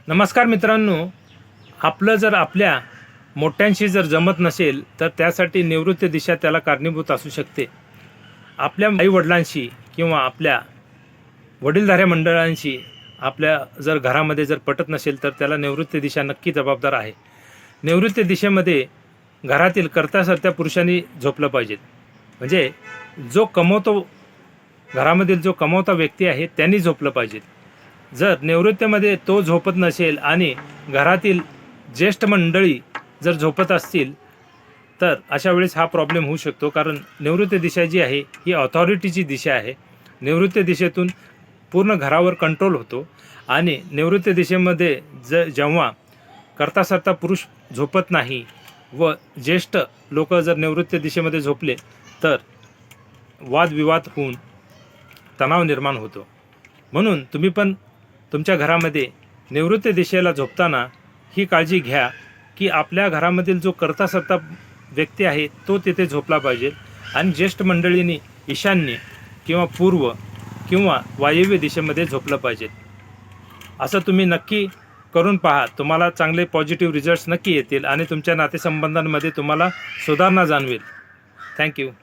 नमस्कार मित्रांनो, आपलं जर आपल्या मोठ्यांशी जर जमत नसेल तर त्यासाठी निवृत्ती दिशा त्याला कारणीभूत असू शकते. आपल्या आईवडिलांशी किंवा आपल्या वडीलधाऱ्या मंडळांशी आपल्या जर घरामध्ये जर पटत नसेल तर त्याला निवृत्ती दिशा नक्की जबाबदार आहे. निवृत्ती दिशेमध्ये घरातील कर्त्यासर्त्या पुरुषांनी झोपलं पाहिजे. म्हणजे जो कमवतो, घरामधील जो कमवता व्यक्ती आहे त्यांनी झोपलं पाहिजे. जर निवृत्तीमध्ये तो झोपत नसेल आणि घरातील ज्येष्ठ मंडळी जर झोपत असतील तर अशा वेळेस हा प्रॉब्लेम होऊ शकतो. कारण निवृत्ती दिशा जी आहे ही ऑथॉरिटीची दिशा आहे. निवृत्ती दिशेतून पूर्ण घरावर कंट्रोल होतो आणि निवृत्ती दिशेमध्ये जेव्हा कर्ता पुरुष झोपत नाही व ज्येष्ठ लोक जर निवृत्ती दिशेमध्ये झोपले तर वादविवाद होऊन तणाव निर्माण होतो. म्हणून तुम्ही पण तुमच्या घरामध्ये निवृत्ती दिशेला झोपताना ही काळजी घ्या की आपल्या घरामधील जो कर्ता व्यक्ती आहे तो तिथे झोपला पाहिजे आणि ज्येष्ठ मंडळींनी ईशान्य किंवा पूर्व किंवा वायव्य दिशेमध्ये झोपलं पाहिजे. असं तुम्ही नक्की करून पहा. तुम्हाला चांगले पॉझिटिव्ह रिझल्ट्स नक्की येतील आणि तुमच्या नातेसंबंधांमध्ये तुम्हाला सुधारणा जाणवेल. थँक्यू.